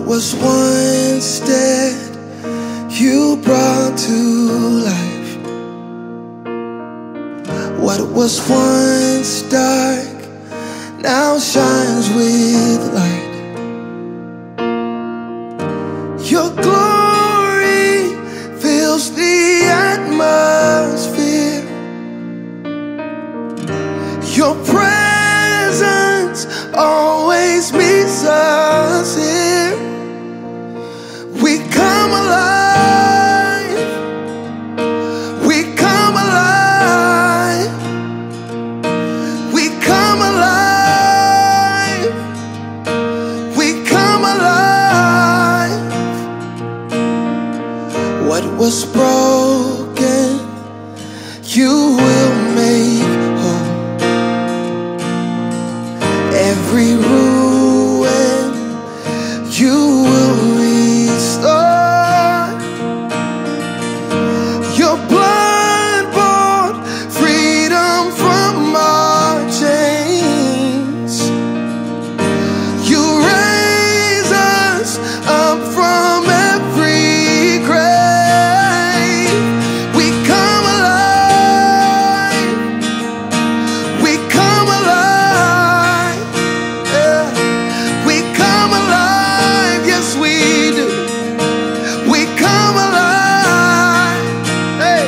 was once dead, you brought to life. What was once dark now shines with light. Your glory fills the atmosphere. Your presence always meets us here. We come alive. We come alive. We come alive. We come alive. What was broken, you will make whole. Every ruin, you will restore. Your blood bought freedom from our chains. You raise us up from every grave. We come alive. We come alive. Yeah. We come alive. Yes, we do. We come alive. Hey.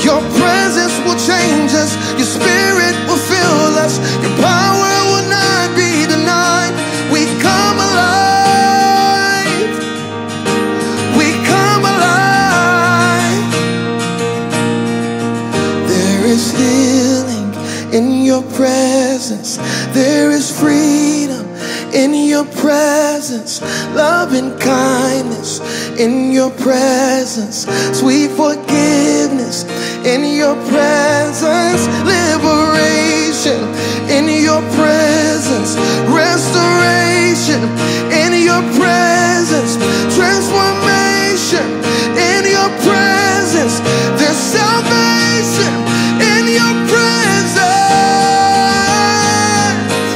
Your presence will change us. Your spirit will fill us. Your power will not be denied. We come alive. We come alive. There is healing in your presence. There is freedom in your presence. Love and kindness in your presence. Sweet forgiveness in your presence. Liberation in your presence. Restoration in your presence. Transformation in your presence. There's salvation in your presence.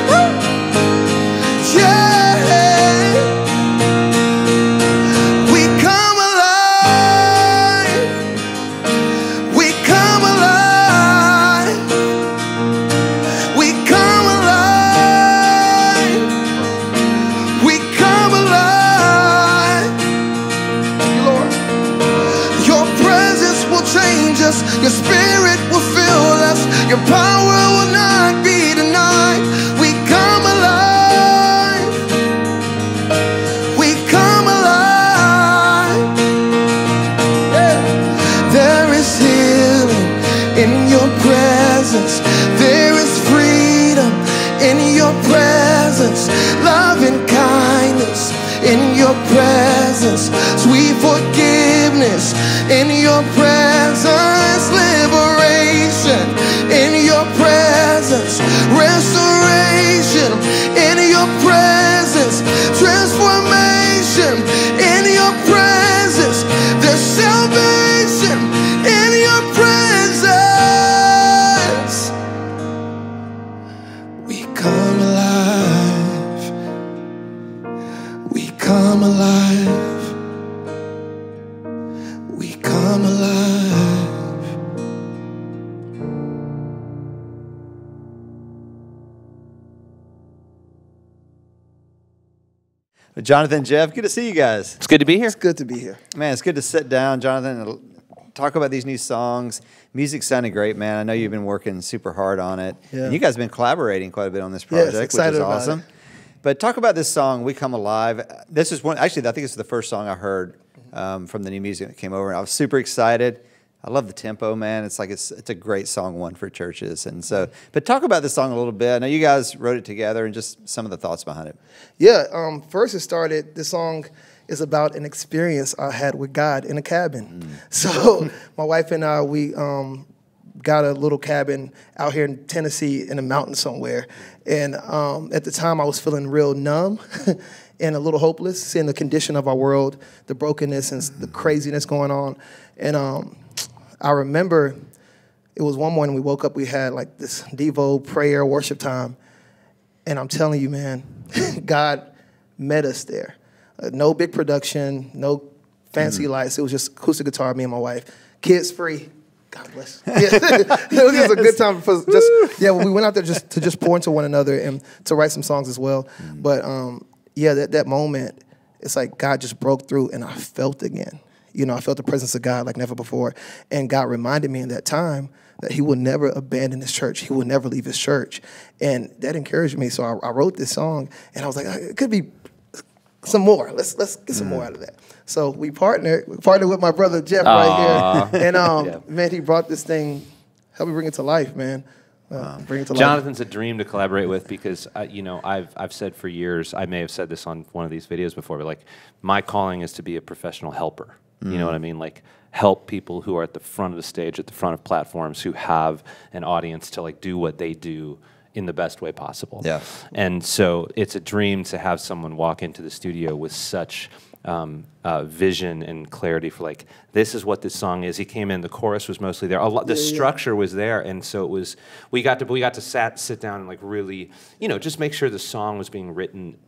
Woo! Yeah. We come alive. We come alive. We come alive. We come alive. Lord, your presence will change us. Your spirit will fill us. Your power will not be denied. We come alive. We come alive. Yeah. There is healing in your presence. There is freedom in your presence. Love and kindness in your presence. Sweet forgiveness in your presence. Liberation in your presence. Restoration in your presence. Transformation in your presence. There's salvation in your presence. We come alive. We come alive. We come alive. Jonathan, Jeff, good to see you guys. It's good to be here. It's good to be here. Man, it's good to sit down, Jonathan, and talk about these new songs. Music sounded great, man. I know you've been working super hard on it. Yeah. And you guys have been collaborating quite a bit on this project, which excited is about awesome. it. But talk about this song, We Come Alive. This is one, actually, I think it's the first song I heard from the new music that came over. And I was super excited. I love the tempo, man. It's like it's a great song, one for churches. And so, but talk about this song a little bit. I know you guys wrote it together and just some of the thoughts behind it. Yeah, first it started, this song is about an experience I had with God in a cabin. So my wife and I, we got a little cabin out here in Tennessee in a mountain somewhere. And at the time I was feeling real numb and a little hopeless, seeing the condition of our world, the brokenness and the craziness going on. And I remember it was one morning we woke up, we had like this Devo prayer worship time. And I'm telling you, man, God met us there. No big production, no fancy lights. It was just acoustic guitar, me and my wife. Kids free. God bless. Yeah. It was just a good time for we went out there just to pour into one another and to write some songs as well. But that moment, it's like God just broke through and I felt again. You know, I felt the presence of God like never before. And God reminded me in that time that he would never abandon his church. He would never leave his church. And that encouraged me. So I wrote this song and I was like, it could be some more. Let's get some more out of that. So we partnered with my brother Jeff right here. And man, he brought this thing, helped me bring it to life, man. Bring it to life. Jonathan's a dream to collaborate with because you know, I've said for years, I may have said this on one of these videos before, but like my calling is to be a professional helper. You know what I mean? Like help people who are at the front of the stage, at the front of platforms, who have an audience to like do what they do in the best way possible. Yeah. And so it's a dream to have someone walk into the studio with such vision and clarity for like, this is what this song is. He came in, the chorus was mostly there. The structure was there, and so it was. We got to sit down and like really, you know, just make sure the song was being written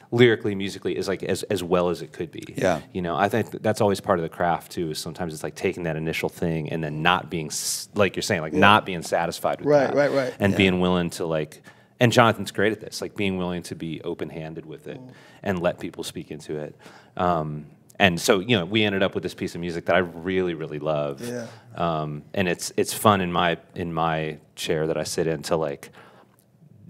lyrically, musically, is like as well as it could be. Yeah. You know, I think that's always part of the craft too. Is sometimes it's like taking that initial thing and then not being like you're saying, like not being satisfied with that. Right. And being willing to like. And Jonathan's great at this, like being willing to be open-handed with it and let people speak into it. And so, you know, we ended up with this piece of music that I really, really love. Yeah. And it's fun in my chair that I sit in to like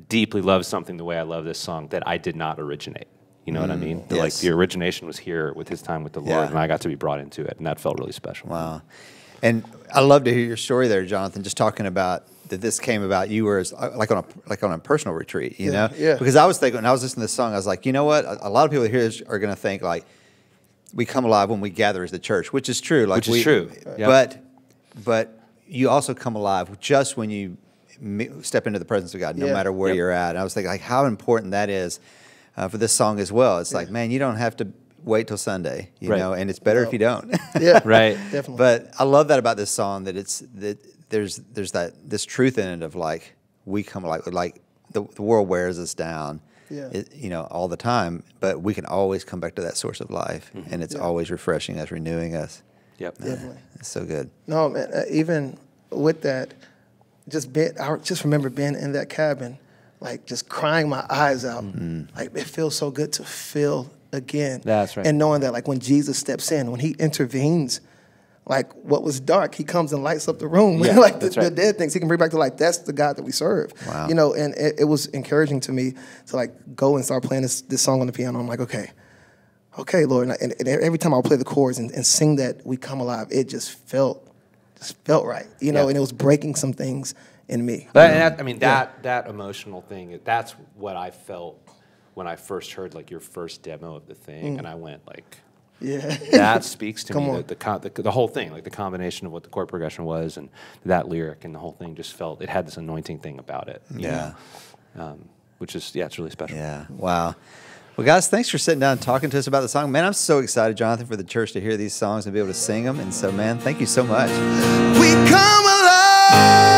deeply love something the way I love this song that I did not originate. You know what I mean? Yes. Like the origination was here with his time with the Lord, and I got to be brought into it, and that felt really special. Wow. And I love to hear your story there, Jonathan, just talking about that this came about you were like on a personal retreat, you know? Yeah. Because I was thinking, when I was listening to this song, I was like, you know what? A lot of people here are going to think like, we come alive when we gather as the church, which is true. Like which is true. Yep. But you also come alive just when you step into the presence of God, no matter where you're at. And I was thinking like how important that is for this song as well. It's like, man, you don't have to wait till Sunday, you know, and it's better if you don't. Right. Definitely. But I love that about this song, that there's this truth in it of like we come like the world wears us down, you know, all the time, but we can always come back to that source of life, and it's always refreshing us, renewing us. Yep, definitely. It's so good. No, man, even with that, I just remember being in that cabin, like just crying my eyes out. Like it feels so good to feel again. That's right. And knowing that like when Jesus steps in, when he intervenes, like what was dark, he comes and lights up the room. Like the dead things, he can bring back to life. That's the God that we serve. Wow. You know, and it was encouraging to me to like go and start playing this song on the piano. I'm like, okay, Lord. And every time I would play the chords and sing that "We Come Alive," it just felt right. You know, and it was breaking some things in me. That emotional thing, that's what I felt when I first heard like your first demo of the thing, and I went like, that speaks to me. The whole thing, like the combination of what the chord progression was and that lyric and the whole thing just felt, it had this anointing thing about it. You know? Which is, it's really special. Yeah, wow. Well, guys, thanks for sitting down and talking to us about the song. Man, I'm so excited, Jonathan, for the church to hear these songs and be able to sing them. And so, man, thank you so much. We come alive.